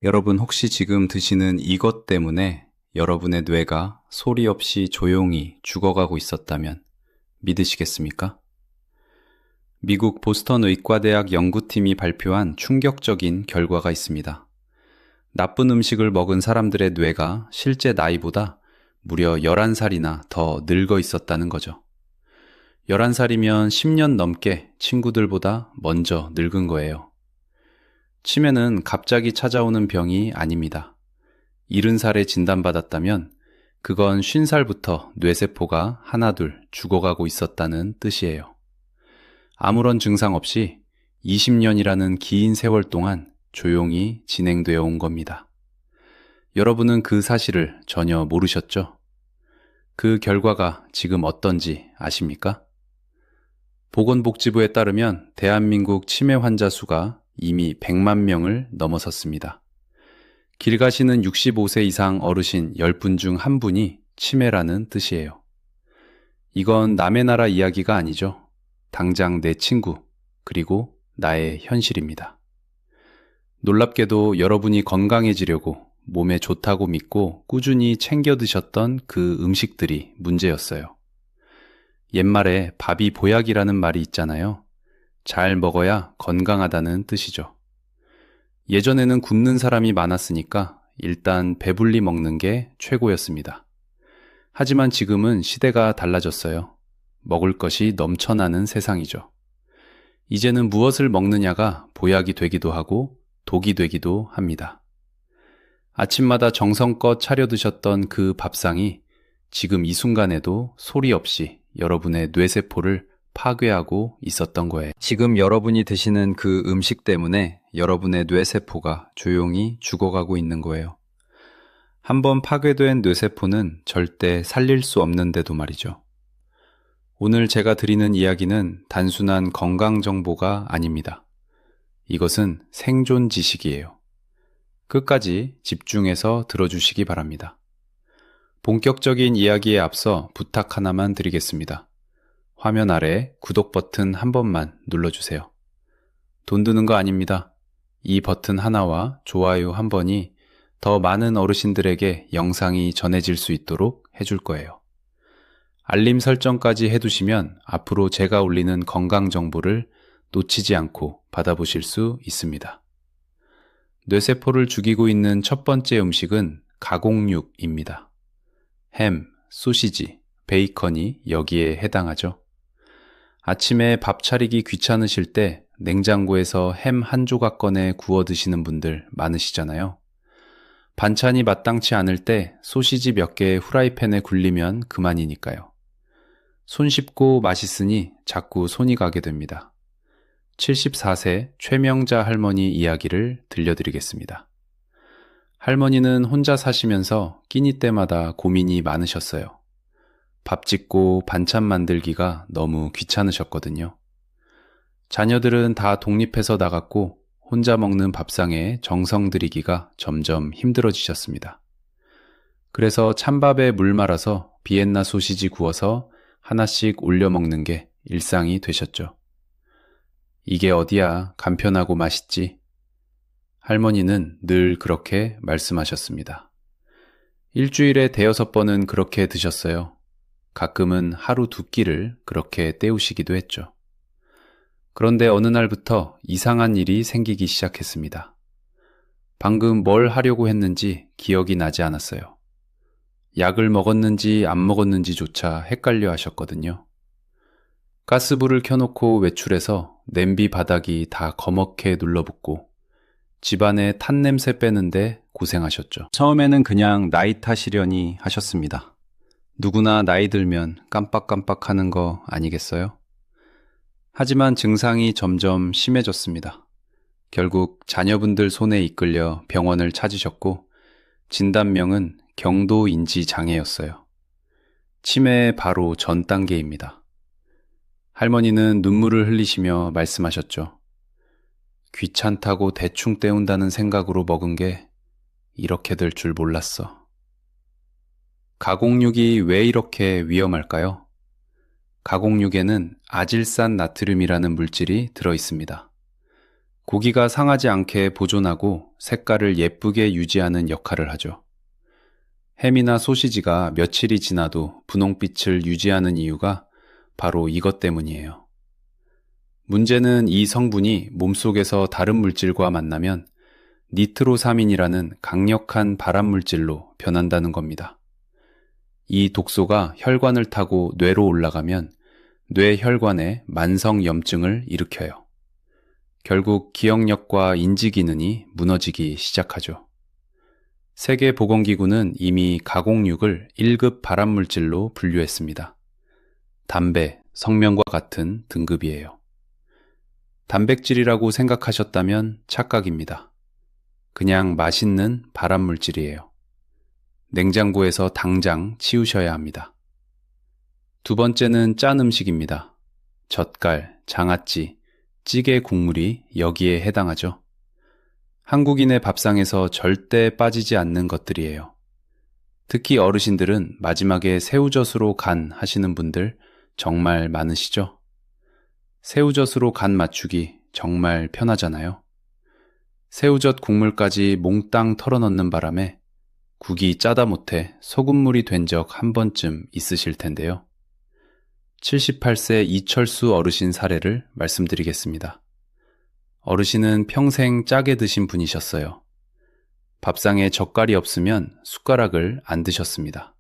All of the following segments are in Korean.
여러분 혹시 지금 드시는 이것 때문에 여러분의 뇌가 소리 없이 조용히 죽어가고 있었다면 믿으시겠습니까? 미국 보스턴 의과대학 연구팀이 발표한 충격적인 결과가 있습니다. 나쁜 음식을 먹은 사람들의 뇌가 실제 나이보다 무려 11살이나 더 늙어 있었다는 거죠. 11살이면 10년 넘게 친구들보다 먼저 늙은 거예요. 치매는 갑자기 찾아오는 병이 아닙니다. 70살에 진단받았다면 그건 50살부터 뇌세포가 하나둘 죽어가고 있었다는 뜻이에요. 아무런 증상 없이 20년이라는 긴 세월 동안 조용히 진행되어 온 겁니다. 여러분은 그 사실을 전혀 모르셨죠? 그 결과가 지금 어떤지 아십니까? 보건복지부에 따르면 대한민국 치매 환자 수가 이미 100만 명을 넘어섰습니다. 길 가시는 65세 이상 어르신 10분 중 1분이 치매라는 뜻이에요. 이건 남의 나라 이야기가 아니죠. 당장 내 친구, 그리고 나의 현실입니다. 놀랍게도 여러분이 건강해지려고 몸에 좋다고 믿고 꾸준히 챙겨 드셨던 그 음식들이 문제였어요. 옛말에 밥이 보약이라는 말이 있잖아요. 잘 먹어야 건강하다는 뜻이죠. 예전에는 굶는 사람이 많았으니까 일단 배불리 먹는 게 최고였습니다. 하지만 지금은 시대가 달라졌어요. 먹을 것이 넘쳐나는 세상이죠. 이제는 무엇을 먹느냐가 보약이 되기도 하고 독이 되기도 합니다. 아침마다 정성껏 차려 드셨던 그 밥상이 지금 이 순간에도 소리 없이 여러분의 뇌세포를 파괴하고 있었던 거예요. 지금 여러분이 드시는 그 음식 때문에 여러분의 뇌세포가 조용히 죽어가고 있는 거예요. 한번 파괴된 뇌세포는 절대 살릴 수 없는데도 말이죠. 오늘 제가 드리는 이야기는 단순한 건강 정보가 아닙니다. 이것은 생존 지식이에요. 끝까지 집중해서 들어주시기 바랍니다. 본격적인 이야기에 앞서 부탁 하나만 드리겠습니다. 화면 아래 구독 버튼 한 번만 눌러주세요. 돈 드는 거 아닙니다. 이 버튼 하나와 좋아요 한 번이 더 많은 어르신들에게 영상이 전해질 수 있도록 해줄 거예요. 알림 설정까지 해두시면 앞으로 제가 올리는 건강 정보를 놓치지 않고 받아보실 수 있습니다. 뇌세포를 죽이고 있는 첫 번째 음식은 가공육입니다. 햄, 소시지, 베이컨이 여기에 해당하죠. 아침에 밥 차리기 귀찮으실 때 냉장고에서 햄 한 조각 꺼내 구워 드시는 분들 많으시잖아요. 반찬이 마땅치 않을 때 소시지 몇 개 후라이팬에 굴리면 그만이니까요. 손쉽고 맛있으니 자꾸 손이 가게 됩니다. 74세 최명자 할머니 이야기를 들려드리겠습니다. 할머니는 혼자 사시면서 끼니 때마다 고민이 많으셨어요. 밥 짓고 반찬 만들기가 너무 귀찮으셨거든요. 자녀들은 다 독립해서 나갔고 혼자 먹는 밥상에 정성 들이기가 점점 힘들어지셨습니다. 그래서 찬밥에 물 말아서 비엔나 소시지 구워서 하나씩 올려 먹는 게 일상이 되셨죠. 이게 어디야, 간편하고 맛있지. 할머니는 늘 그렇게 말씀하셨습니다. 일주일에 5-6번은 그렇게 드셨어요. 가끔은 하루 2끼를 그렇게 때우시기도 했죠. 그런데 어느 날부터 이상한 일이 생기기 시작했습니다. 방금 뭘 하려고 했는지 기억이 나지 않았어요. 약을 먹었는지 안 먹었는지조차 헷갈려 하셨거든요. 가스불을 켜놓고 외출해서 냄비 바닥이 다 거먹게 눌러붙고 집안에 탄 냄새 빼는데 고생하셨죠. 처음에는 그냥 나이 탓이려니 하셨습니다. 누구나 나이 들면 깜빡깜빡 하는 거 아니겠어요? 하지만 증상이 점점 심해졌습니다. 결국 자녀분들 손에 이끌려 병원을 찾으셨고 진단명은 경도인지 장애였어요. 치매의 바로 전 단계입니다. 할머니는 눈물을 흘리시며 말씀하셨죠. 귀찮다고 대충 때운다는 생각으로 먹은 게 이렇게 될 줄 몰랐어. 가공육이 왜 이렇게 위험할까요? 가공육에는 아질산 나트륨이라는 물질이 들어 있습니다. 고기가 상하지 않게 보존하고 색깔을 예쁘게 유지하는 역할을 하죠. 햄이나 소시지가 며칠이 지나도 분홍빛을 유지하는 이유가 바로 이것 때문이에요. 문제는 이 성분이 몸속에서 다른 물질과 만나면 니트로사민이라는 강력한 발암물질로 변한다는 겁니다. 이 독소가 혈관을 타고 뇌로 올라가면 뇌혈관에 만성염증을 일으켜요. 결국 기억력과 인지기능이 무너지기 시작하죠. 세계보건기구는 이미 가공육을 1급 발암물질로 분류했습니다. 담배, 성명과 같은 등급이에요. 단백질이라고 생각하셨다면 착각입니다. 그냥 맛있는 발암물질이에요. 냉장고에서 당장 치우셔야 합니다. 두 번째는 짠 음식입니다. 젓갈, 장아찌, 찌개 국물이 여기에 해당하죠. 한국인의 밥상에서 절대 빠지지 않는 것들이에요. 특히 어르신들은 마지막에 새우젓으로 간 하시는 분들 정말 많으시죠? 새우젓으로 간 맞추기 정말 편하잖아요. 새우젓 국물까지 몽땅 털어넣는 바람에 국이 짜다 못해 소금물이 된 적 한 번쯤 있으실 텐데요. 78세 이철수 어르신 사례를 말씀드리겠습니다. 어르신은 평생 짜게 드신 분이셨어요. 밥상에 젓갈이 없으면 숟가락을 안 드셨습니다.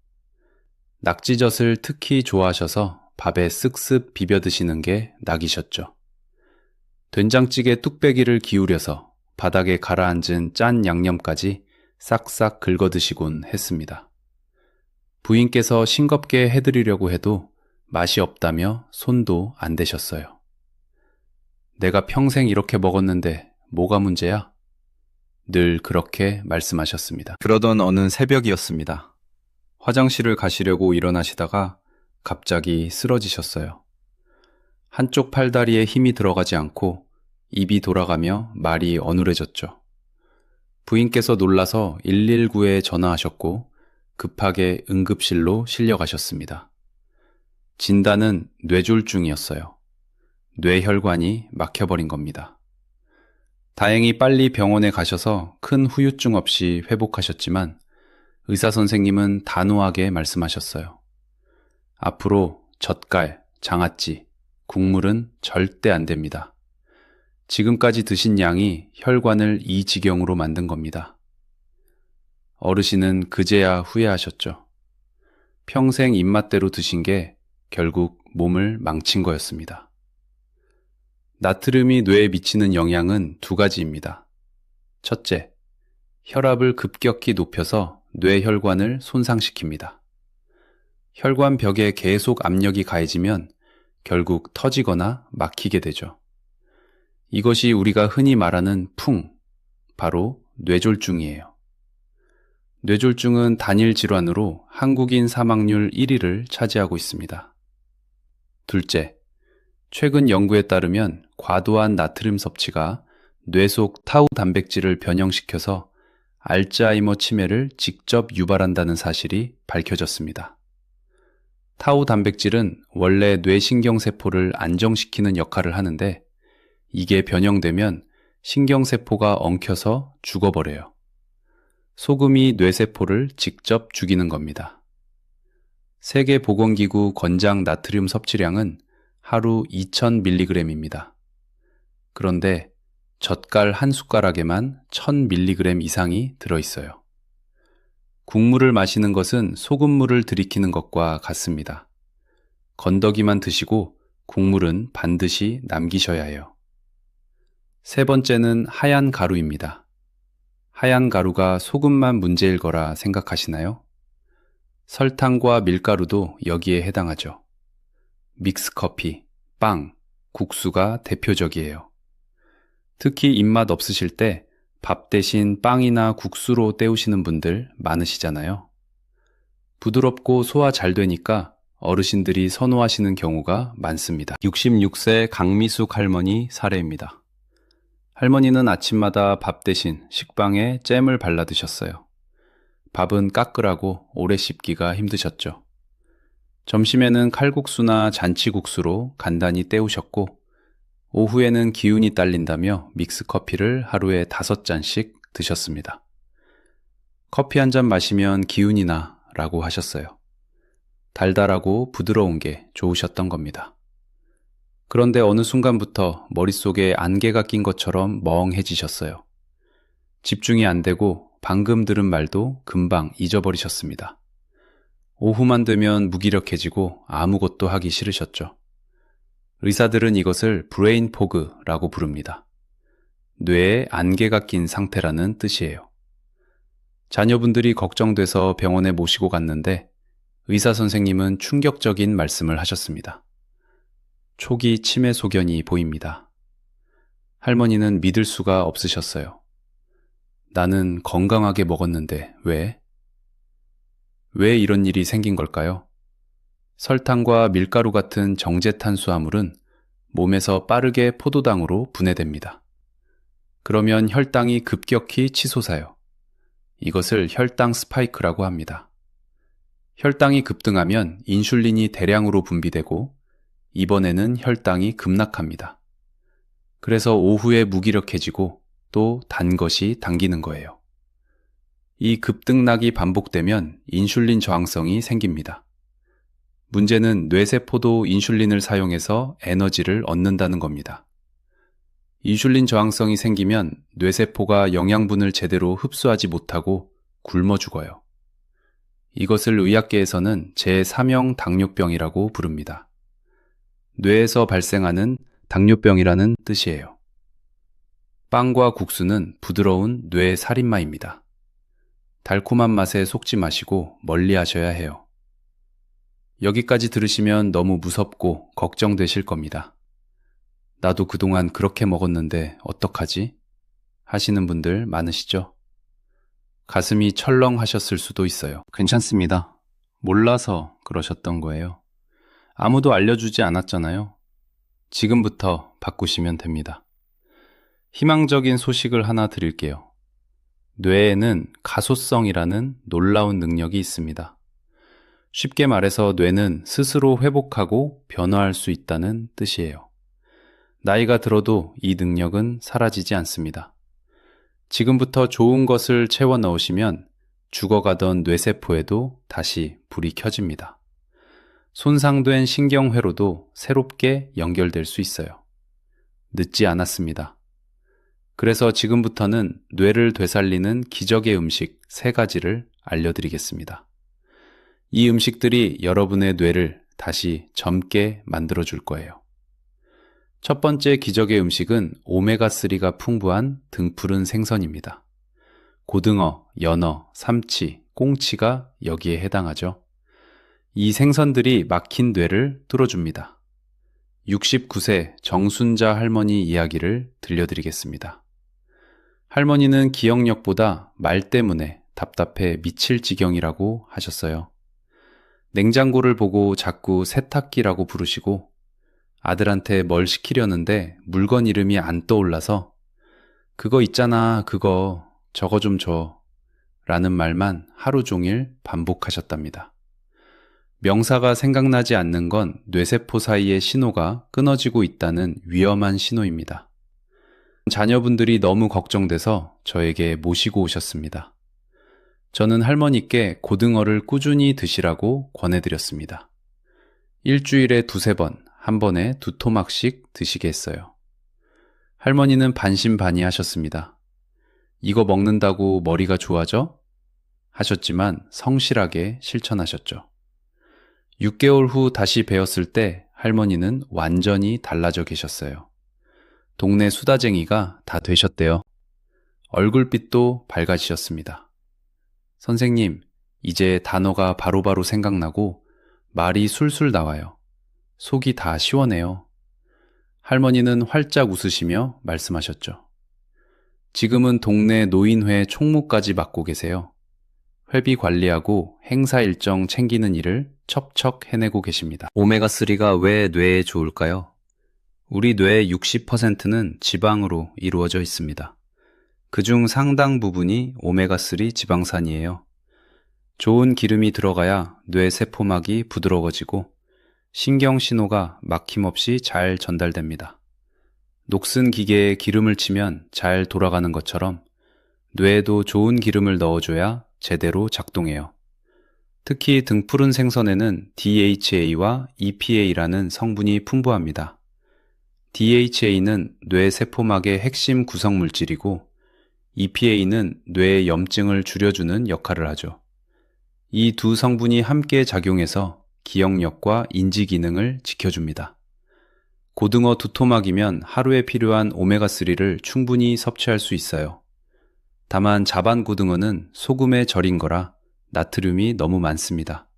낙지젓을 특히 좋아하셔서 밥에 쓱쓱 비벼 드시는 게 낙이셨죠. 된장찌개 뚝배기를 기울여서 바닥에 가라앉은 짠 양념까지 싹싹 긁어 드시곤 했습니다. 부인께서 싱겁게 해드리려고 해도 맛이 없다며 손도 안 대셨어요. 내가 평생 이렇게 먹었는데 뭐가 문제야? 늘 그렇게 말씀하셨습니다. 그러던 어느 새벽이었습니다. 화장실을 가시려고 일어나시다가 갑자기 쓰러지셨어요. 한쪽 팔다리에 힘이 들어가지 않고 입이 돌아가며 말이 어눌해졌죠. 부인께서 놀라서 119에 전화하셨고 급하게 응급실로 실려가셨습니다. 진단은 뇌졸중이었어요. 뇌혈관이 막혀버린 겁니다. 다행히 빨리 병원에 가셔서 큰 후유증 없이 회복하셨지만 의사 선생님은 단호하게 말씀하셨어요. 앞으로 젓갈, 장아찌, 국물은 절대 안 됩니다. 지금까지 드신 양이 혈관을 이 지경으로 만든 겁니다. 어르신은 그제야 후회하셨죠. 평생 입맛대로 드신 게 결국 몸을 망친 거였습니다. 나트륨이 뇌에 미치는 영향은 두 가지입니다. 첫째, 혈압을 급격히 높여서 뇌혈관을 손상시킵니다. 혈관 벽에 계속 압력이 가해지면 결국 터지거나 막히게 되죠. 이것이 우리가 흔히 말하는 풍, 바로 뇌졸중이에요. 뇌졸중은 단일 질환으로 한국인 사망률 1위를 차지하고 있습니다. 둘째, 최근 연구에 따르면 과도한 나트륨 섭취가 뇌 속 타우 단백질을 변형시켜서 알츠하이머 치매를 직접 유발한다는 사실이 밝혀졌습니다. 타우 단백질은 원래 뇌신경세포를 안정시키는 역할을 하는데 이게 변형되면 신경세포가 엉켜서 죽어버려요. 소금이 뇌세포를 직접 죽이는 겁니다. 세계보건기구 권장 나트륨 섭취량은 하루 2000mg입니다. 그런데 젓갈 한 숟가락에만 1000mg 이상이 들어있어요. 국물을 마시는 것은 소금물을 들이키는 것과 같습니다. 건더기만 드시고 국물은 반드시 남기셔야 해요. 세 번째는 하얀 가루입니다. 하얀 가루가 소금만 문제일 거라 생각하시나요? 설탕과 밀가루도 여기에 해당하죠. 믹스커피, 빵, 국수가 대표적이에요. 특히 입맛 없으실 때 밥 대신 빵이나 국수로 때우시는 분들 많으시잖아요. 부드럽고 소화 잘 되니까 어르신들이 선호하시는 경우가 많습니다. 66세 강미숙 할머니 사례입니다. 할머니는 아침마다 밥 대신 식빵에 잼을 발라 드셨어요. 밥은 까끌하고 오래 씹기가 힘드셨죠. 점심에는 칼국수나 잔치국수로 간단히 때우셨고 오후에는 기운이 딸린다며 믹스커피를 하루에 5잔씩 드셨습니다. 커피 한 잔 마시면 기운이 나 라고 하셨어요. 달달하고 부드러운 게 좋으셨던 겁니다. 그런데 어느 순간부터 머릿속에 안개가 낀 것처럼 멍해지셨어요. 집중이 안 되고 방금 들은 말도 금방 잊어버리셨습니다. 오후만 되면 무기력해지고 아무것도 하기 싫으셨죠. 의사들은 이것을 브레인 포그라고 부릅니다. 뇌에 안개가 낀 상태라는 뜻이에요. 자녀분들이 걱정돼서 병원에 모시고 갔는데 의사 선생님은 충격적인 말씀을 하셨습니다. 초기 치매 소견이 보입니다. 할머니는 믿을 수가 없으셨어요. 나는 건강하게 먹었는데 왜? 왜 이런 일이 생긴 걸까요? 설탕과 밀가루 같은 정제 탄수화물은 몸에서 빠르게 포도당으로 분해됩니다. 그러면 혈당이 급격히 치솟아요. 이것을 혈당 스파이크라고 합니다. 혈당이 급등하면 인슐린이 대량으로 분비되고 이번에는 혈당이 급락합니다. 그래서 오후에 무기력해지고 또 단 것이 당기는 거예요. 이 급등락이 반복되면 인슐린 저항성이 생깁니다. 문제는 뇌세포도 인슐린을 사용해서 에너지를 얻는다는 겁니다. 인슐린 저항성이 생기면 뇌세포가 영양분을 제대로 흡수하지 못하고 굶어 죽어요. 이것을 의학계에서는 제3형 당뇨병이라고 부릅니다. 뇌에서 발생하는 당뇨병이라는 뜻이에요. 빵과 국수는 부드러운 뇌 살인마입니다. 달콤한 맛에 속지 마시고 멀리 하셔야 해요. 여기까지 들으시면 너무 무섭고 걱정되실 겁니다. 나도 그동안 그렇게 먹었는데 어떡하지? 하시는 분들 많으시죠? 가슴이 철렁하셨을 수도 있어요. 괜찮습니다. 몰라서 그러셨던 거예요. 아무도 알려주지 않았잖아요. 지금부터 바꾸시면 됩니다. 희망적인 소식을 하나 드릴게요. 뇌에는 가소성이라는 놀라운 능력이 있습니다. 쉽게 말해서 뇌는 스스로 회복하고 변화할 수 있다는 뜻이에요. 나이가 들어도 이 능력은 사라지지 않습니다. 지금부터 좋은 것을 채워 넣으시면 죽어가던 뇌세포에도 다시 불이 켜집니다. 손상된 신경회로도 새롭게 연결될 수 있어요. 늦지 않았습니다. 그래서 지금부터는 뇌를 되살리는 기적의 음식 3가지를 알려드리겠습니다. 이 음식들이 여러분의 뇌를 다시 젊게 만들어줄 거예요. 첫 번째 기적의 음식은 오메가3가 풍부한 등푸른 생선입니다. 고등어, 연어, 삼치, 꽁치가 여기에 해당하죠. 이 생선들이 막힌 뇌를 뚫어줍니다. 69세 정순자 할머니 이야기를 들려드리겠습니다. 할머니는 기억력보다 말 때문에 답답해 미칠 지경이라고 하셨어요. 냉장고를 보고 자꾸 세탁기라고 부르시고 아들한테 뭘 시키려는데 물건 이름이 안 떠올라서 그거 있잖아, 그거, 저거 좀 줘 라는 말만 하루 종일 반복하셨답니다. 명사가 생각나지 않는 건 뇌세포 사이의 신호가 끊어지고 있다는 위험한 신호입니다. 자녀분들이 너무 걱정돼서 저에게 모시고 오셨습니다. 저는 할머니께 고등어를 꾸준히 드시라고 권해드렸습니다. 일주일에 2-3번, 한 번에 2토막씩 드시게 했어요. 할머니는 반신반의하셨습니다. 이거 먹는다고 머리가 좋아져? 하셨지만 성실하게 실천하셨죠. 6개월 후 다시 뵈었을 때 할머니는 완전히 달라져 계셨어요. 동네 수다쟁이가 다 되셨대요. 얼굴빛도 밝아지셨습니다. 선생님, 이제 단어가 바로바로 생각나고 말이 술술 나와요. 속이 다 시원해요. 할머니는 활짝 웃으시며 말씀하셨죠. 지금은 동네 노인회 총무까지 맡고 계세요. 회비 관리하고 행사 일정 챙기는 일을 척척 해내고 계십니다. 오메가3가 왜 뇌에 좋을까요? 우리 뇌의 60%는 지방으로 이루어져 있습니다. 그중 상당 부분이 오메가3 지방산이에요. 좋은 기름이 들어가야 뇌 세포막이 부드러워지고 신경 신호가 막힘없이 잘 전달됩니다. 녹슨 기계에 기름을 치면 잘 돌아가는 것처럼 뇌에도 좋은 기름을 넣어줘야 제대로 작동해요. 특히 등푸른 생선에는 DHA와 EPA라는 성분이 풍부합니다. DHA는 뇌 세포막의 핵심 구성 물질이고 EPA는 뇌의 염증을 줄여주는 역할을 하죠. 이 두 성분이 함께 작용해서 기억력과 인지 기능을 지켜줍니다. 고등어 두 토막이면 하루에 필요한 오메가3를 충분히 섭취할 수 있어요. 다만 자반 고등어는 소금에 절인 거라 나트륨이 너무 많습니다.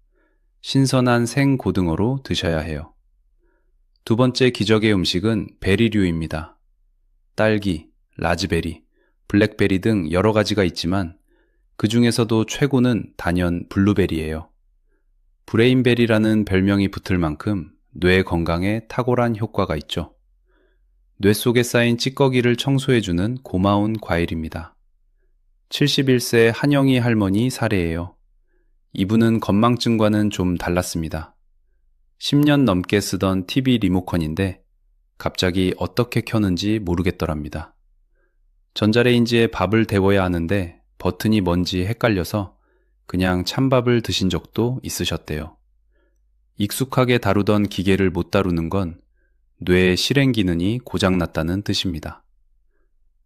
신선한 생 고등어로 드셔야 해요. 두 번째 기적의 음식은 베리류입니다. 딸기, 라즈베리, 블랙베리 등 여러 가지가 있지만 그 중에서도 최고는 단연 블루베리예요. 브레인베리라는 별명이 붙을 만큼 뇌 건강에 탁월한 효과가 있죠. 뇌 속에 쌓인 찌꺼기를 청소해주는 고마운 과일입니다. 71세 한영희 할머니 사례예요. 이분은 건망증과는 좀 달랐습니다. 10년 넘게 쓰던 TV 리모컨인데 갑자기 어떻게 켜는지 모르겠더랍니다. 전자레인지에 밥을 데워야 하는데 버튼이 뭔지 헷갈려서 그냥 찬밥을 드신 적도 있으셨대요. 익숙하게 다루던 기계를 못 다루는 건 뇌의 실행 기능이 고장났다는 뜻입니다.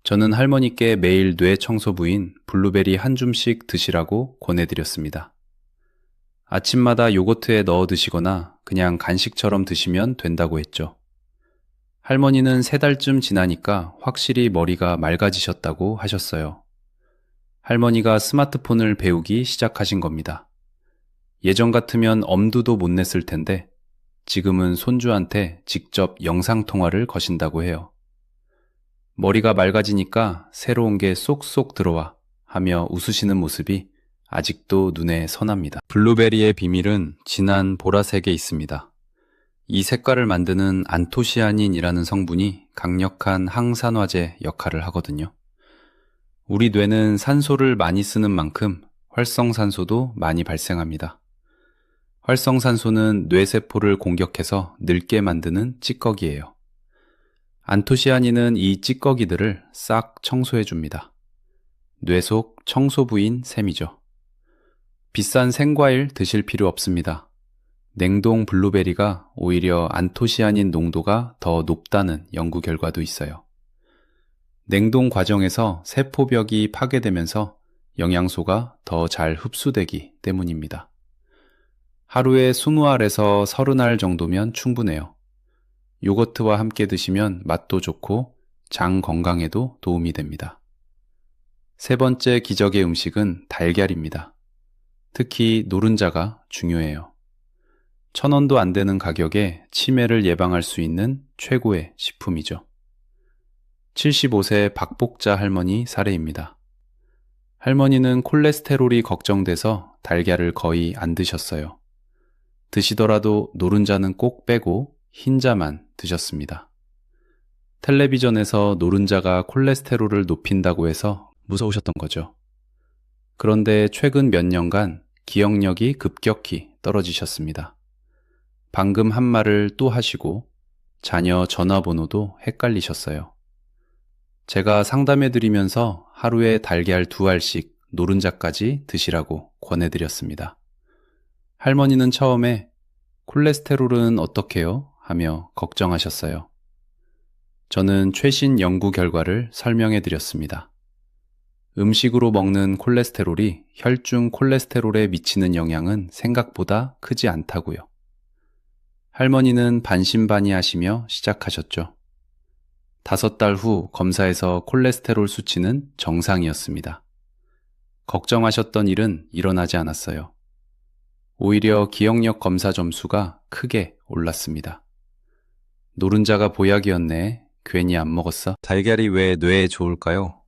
저는 할머니께 매일 뇌 청소부인 블루베리 한 줌씩 드시라고 권해드렸습니다. 아침마다 요거트에 넣어 드시거나 그냥 간식처럼 드시면 된다고 했죠. 할머니는 3달쯤 지나니까 확실히 머리가 맑아지셨다고 하셨어요. 할머니가 스마트폰을 배우기 시작하신 겁니다. 예전 같으면 엄두도 못 냈을 텐데 지금은 손주한테 직접 영상통화를 거신다고 해요. 머리가 맑아지니까 새로운 게 쏙쏙 들어와 하며 웃으시는 모습이 아직도 눈에 선합니다. 블루베리의 비밀은 진한 보라색에 있습니다. 이 색깔을 만드는 안토시아닌이라는 성분이 강력한 항산화제 역할을 하거든요. 우리 뇌는 산소를 많이 쓰는 만큼 활성산소도 많이 발생합니다. 활성산소는 뇌세포를 공격해서 늙게 만드는 찌꺼기예요. 안토시아닌은 이 찌꺼기들을 싹 청소해줍니다. 뇌 속 청소부인 셈이죠. 비싼 생과일 드실 필요 없습니다. 냉동 블루베리가 오히려 안토시아닌 농도가 더 높다는 연구 결과도 있어요. 냉동 과정에서 세포벽이 파괴되면서 영양소가 더 잘 흡수되기 때문입니다. 하루에 20알에서 30알 정도면 충분해요. 요거트와 함께 드시면 맛도 좋고 장 건강에도 도움이 됩니다. 세 번째 기적의 음식은 달걀입니다. 특히 노른자가 중요해요. 1,000원도 안 되는 가격에 치매를 예방할 수 있는 최고의 식품이죠. 75세 박복자 할머니 사례입니다. 할머니는 콜레스테롤이 걱정돼서 달걀을 거의 안 드셨어요. 드시더라도 노른자는 꼭 빼고 흰자만 드셨습니다. 텔레비전에서 노른자가 콜레스테롤을 높인다고 해서 무서우셨던 거죠. 그런데 최근 몇 년간 기억력이 급격히 떨어지셨습니다. 방금 한 말을 또 하시고 자녀 전화번호도 헷갈리셨어요. 제가 상담해드리면서 하루에 달걀 2알씩 노른자까지 드시라고 권해드렸습니다. 할머니는 처음에 콜레스테롤은 어떻게요? 하며 걱정하셨어요. 저는 최신 연구 결과를 설명해드렸습니다. 음식으로 먹는 콜레스테롤이 혈중 콜레스테롤에 미치는 영향은 생각보다 크지 않다고요. 할머니는 반신반의하시며 시작하셨죠. 5달 후 검사에서 콜레스테롤 수치는 정상이었습니다. 걱정하셨던 일은 일어나지 않았어요. 오히려 기억력 검사 점수가 크게 올랐습니다. 노른자가 보약이었네. 괜히 안 먹었어. 달걀이 왜 뇌에 좋을까요?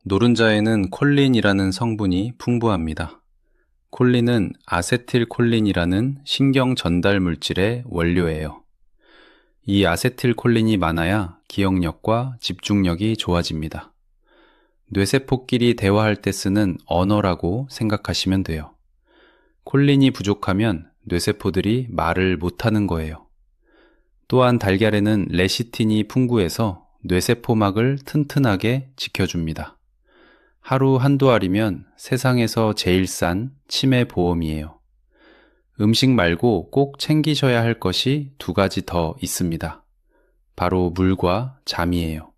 노른자에는 콜린이라는 성분이 풍부합니다. 콜린은 아세틸콜린이라는 신경 전달 물질의 원료예요. 이 아세틸콜린이 많아야 기억력과 집중력이 좋아집니다. 뇌세포끼리 대화할 때 쓰는 언어라고 생각하시면 돼요. 콜린이 부족하면 뇌세포들이 말을 못하는 거예요. 또한 달걀에는 레시틴이 풍부해서 뇌세포막을 튼튼하게 지켜줍니다. 하루 한두 알이면 세상에서 제일 싼 치매 보험이에요. 음식 말고 꼭 챙기셔야 할 것이 두 가지 더 있습니다. 바로 물과 잠이에요.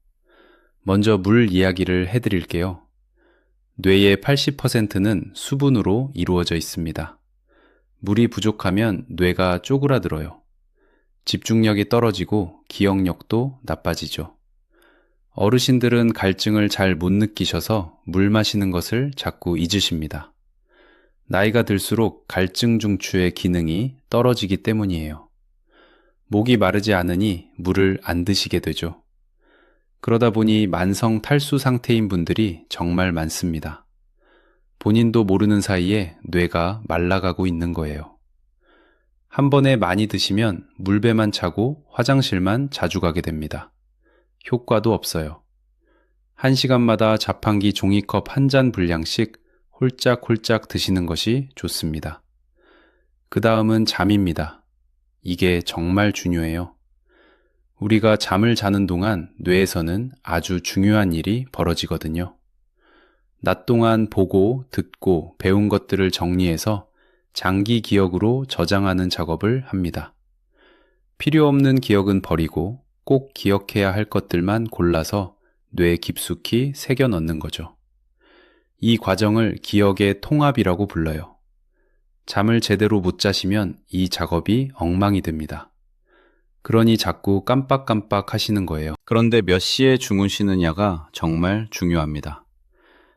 먼저 물 이야기를 해드릴게요. 뇌의 80%는 수분으로 이루어져 있습니다. 물이 부족하면 뇌가 쪼그라들어요. 집중력이 떨어지고 기억력도 나빠지죠. 어르신들은 갈증을 잘 못 느끼셔서 물 마시는 것을 자꾸 잊으십니다. 나이가 들수록 갈증 중추의 기능이 떨어지기 때문이에요. 목이 마르지 않으니 물을 안 드시게 되죠. 그러다 보니 만성 탈수 상태인 분들이 정말 많습니다. 본인도 모르는 사이에 뇌가 말라가고 있는 거예요. 한 번에 많이 드시면 물배만 차고 화장실만 자주 가게 됩니다. 효과도 없어요. 1시간마다 자판기 종이컵 한 잔 분량씩 홀짝홀짝 드시는 것이 좋습니다. 그 다음은 잠입니다. 이게 정말 중요해요. 우리가 잠을 자는 동안 뇌에서는 아주 중요한 일이 벌어지거든요. 낮 동안 보고, 듣고, 배운 것들을 정리해서 장기 기억으로 저장하는 작업을 합니다. 필요 없는 기억은 버리고 꼭 기억해야 할 것들만 골라서 뇌에 깊숙이 새겨 넣는 거죠. 이 과정을 기억의 통합이라고 불러요. 잠을 제대로 못 자시면 이 작업이 엉망이 됩니다. 그러니 자꾸 깜빡깜빡 하시는 거예요. 그런데 몇 시에 주무시느냐가 정말 중요합니다.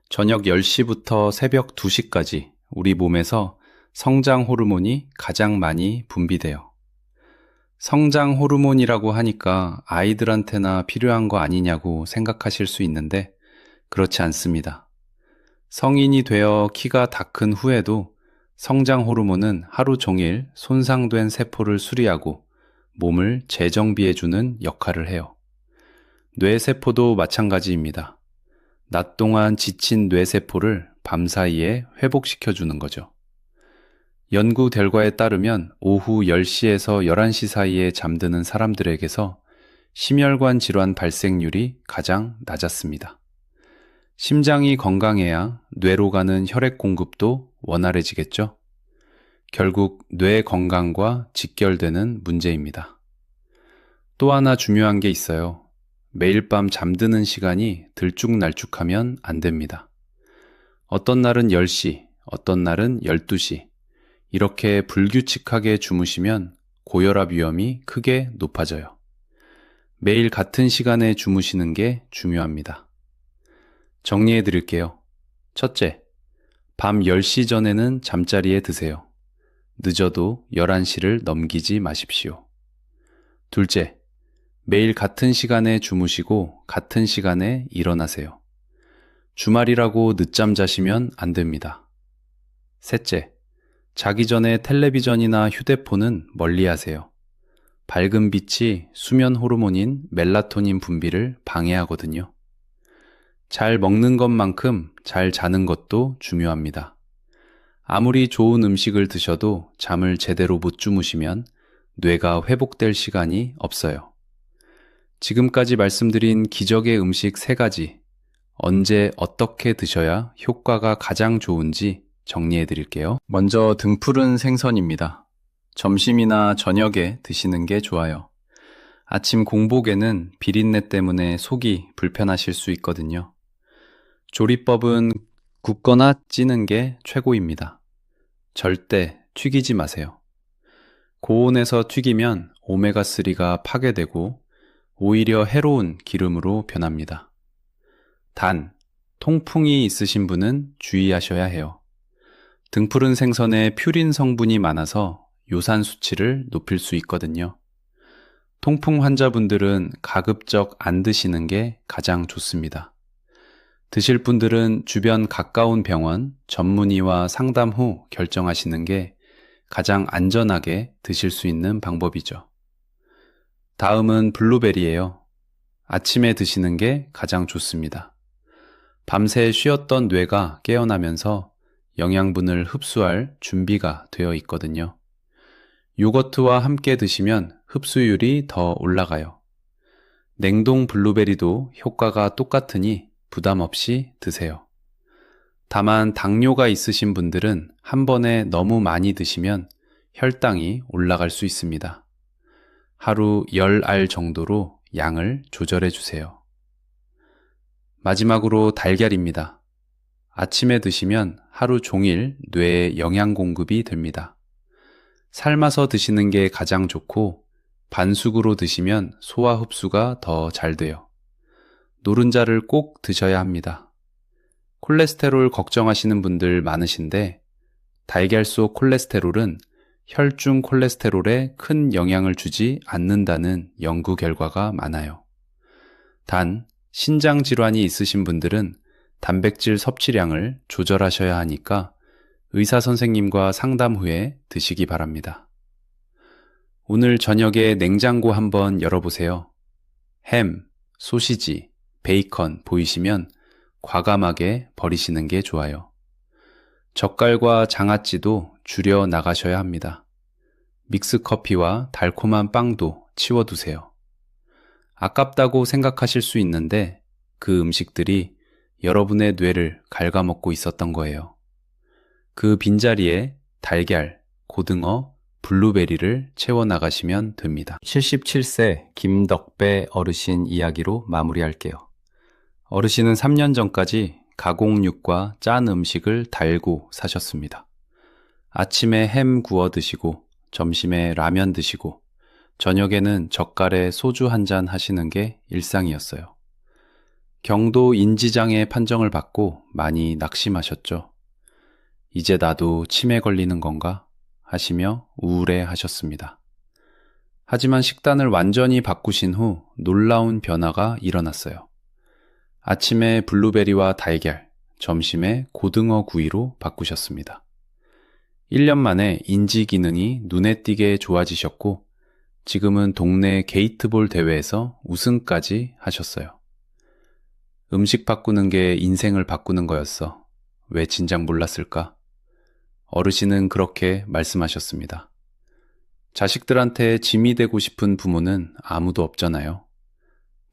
저녁 10시부터 새벽 2시까지 우리 몸에서 성장 호르몬이 가장 많이 분비돼요. 성장 호르몬이라고 하니까 아이들한테나 필요한 거 아니냐고 생각하실 수 있는데 그렇지 않습니다. 성인이 되어 키가 다 큰 후에도 성장 호르몬은 하루 종일 손상된 세포를 수리하고 몸을 재정비해주는 역할을 해요. 뇌세포도 마찬가지입니다. 낮 동안 지친 뇌세포를 밤사이에 회복시켜주는 거죠. 연구 결과에 따르면 오후 10시에서 11시 사이에 잠드는 사람들에게서 심혈관 질환 발생률이 가장 낮았습니다. 심장이 건강해야 뇌로 가는 혈액 공급도 원활해지겠죠? 결국 뇌 건강과 직결되는 문제입니다. 또 하나 중요한 게 있어요. 매일 밤 잠드는 시간이 들쭉날쭉하면 안 됩니다. 어떤 날은 10시, 어떤 날은 12시, 이렇게 불규칙하게 주무시면 고혈압 위험이 크게 높아져요. 매일 같은 시간에 주무시는 게 중요합니다. 정리해 드릴게요. 첫째, 밤 10시 전에는 잠자리에 드세요. 늦어도 11시를 넘기지 마십시오. 둘째, 매일 같은 시간에 주무시고 같은 시간에 일어나세요. 주말이라고 늦잠 자시면 안 됩니다. 셋째, 자기 전에 텔레비전이나 휴대폰은 멀리 하세요. 밝은 빛이 수면 호르몬인 멜라토닌 분비를 방해하거든요. 잘 먹는 것만큼 잘 자는 것도 중요합니다. 아무리 좋은 음식을 드셔도 잠을 제대로 못 주무시면 뇌가 회복될 시간이 없어요. 지금까지 말씀드린 기적의 음식 3가지, 언제 어떻게 드셔야 효과가 가장 좋은지 정리해 드릴게요. 먼저 등푸른 생선입니다. 점심이나 저녁에 드시는 게 좋아요. 아침 공복에는 비린내 때문에 속이 불편하실 수 있거든요. 조리법은 굽거나 찌는 게 최고입니다. 절대 튀기지 마세요. 고온에서 튀기면 오메가3가 파괴되고 오히려 해로운 기름으로 변합니다. 단, 통풍이 있으신 분은 주의하셔야 해요. 등푸른 생선에 퓨린 성분이 많아서 요산 수치를 높일 수 있거든요. 통풍 환자분들은 가급적 안 드시는 게 가장 좋습니다. 드실 분들은 주변 가까운 병원, 전문의와 상담 후 결정하시는 게 가장 안전하게 드실 수 있는 방법이죠. 다음은 블루베리예요. 아침에 드시는 게 가장 좋습니다. 밤새 쉬었던 뇌가 깨어나면서 영양분을 흡수할 준비가 되어 있거든요. 요거트와 함께 드시면 흡수율이 더 올라가요. 냉동 블루베리도 효과가 똑같으니 부담 없이 드세요. 다만 당뇨가 있으신 분들은 한 번에 너무 많이 드시면 혈당이 올라갈 수 있습니다. 하루 10알 정도로 양을 조절해 주세요. 마지막으로 달걀입니다. 아침에 드시면 하루 종일 뇌에 영양 공급이 됩니다. 삶아서 드시는 게 가장 좋고 반숙으로 드시면 소화 흡수가 더 잘 돼요. 노른자를 꼭 드셔야 합니다. 콜레스테롤 걱정하시는 분들 많으신데 달걀 속 콜레스테롤은 혈중 콜레스테롤에 큰 영향을 주지 않는다는 연구 결과가 많아요. 단, 신장 질환이 있으신 분들은 단백질 섭취량을 조절하셔야 하니까 의사 선생님과 상담 후에 드시기 바랍니다. 오늘 저녁에 냉장고 한번 열어보세요. 햄, 소시지, 베이컨 보이시면 과감하게 버리시는 게 좋아요. 젓갈과 장아찌도 줄여 나가셔야 합니다. 믹스커피와 달콤한 빵도 치워두세요. 아깝다고 생각하실 수 있는데 그 음식들이 여러분의 뇌를 갉아먹고 있었던 거예요. 그 빈자리에 달걀, 고등어, 블루베리를 채워나가시면 됩니다. 77세 김덕배 어르신 이야기로 마무리할게요. 어르신은 3년 전까지 가공육과 짠 음식을 달고 사셨습니다. 아침에 햄 구워 드시고 점심에 라면 드시고 저녁에는 젓갈에 소주 한 잔 하시는 게 일상이었어요. 경도 인지장애 판정을 받고 많이 낙심하셨죠. 이제 나도 치매 걸리는 건가 하시며 우울해 하셨습니다. 하지만 식단을 완전히 바꾸신 후 놀라운 변화가 일어났어요. 아침에 블루베리와 달걀, 점심에 고등어 구이로 바꾸셨습니다. 1년 만에 인지 기능이 눈에 띄게 좋아지셨고 지금은 동네 게이트볼 대회에서 우승까지 하셨어요. 음식 바꾸는 게 인생을 바꾸는 거였어. 왜 진작 몰랐을까? 어르신은 그렇게 말씀하셨습니다. 자식들한테 짐이 되고 싶은 부모는 아무도 없잖아요.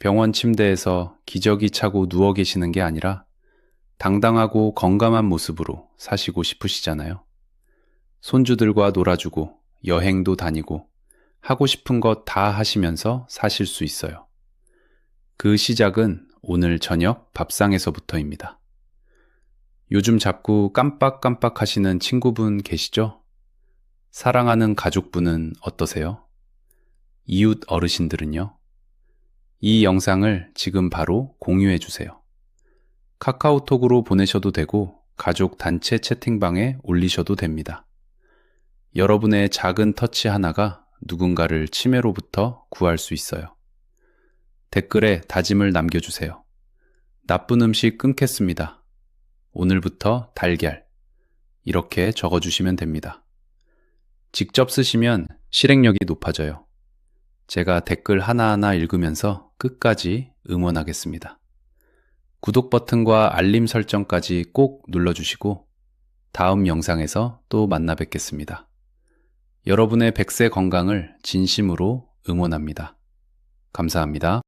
병원 침대에서 기저귀 차고 누워 계시는 게 아니라 당당하고 건강한 모습으로 사시고 싶으시잖아요. 손주들과 놀아주고 여행도 다니고 하고 싶은 것 다 하시면서 사실 수 있어요. 그 시작은 오늘 저녁 밥상에서부터입니다. 요즘 자꾸 깜빡깜빡 하시는 친구분 계시죠? 사랑하는 가족분은 어떠세요? 이웃 어르신들은요? 이 영상을 지금 바로 공유해 주세요. 카카오톡으로 보내셔도 되고 가족 단체 채팅방에 올리셔도 됩니다. 여러분의 작은 터치 하나가 누군가를 치매로부터 구할 수 있어요. 댓글에 다짐을 남겨주세요. 나쁜 음식 끊겠습니다. 오늘부터 달걀. 이렇게 적어주시면 됩니다. 직접 쓰시면 실행력이 높아져요. 제가 댓글 하나하나 읽으면서 끝까지 응원하겠습니다. 구독 버튼과 알림 설정까지 꼭 눌러주시고 다음 영상에서 또 만나 뵙겠습니다. 여러분의 100세 건강을 진심으로 응원합니다. 감사합니다.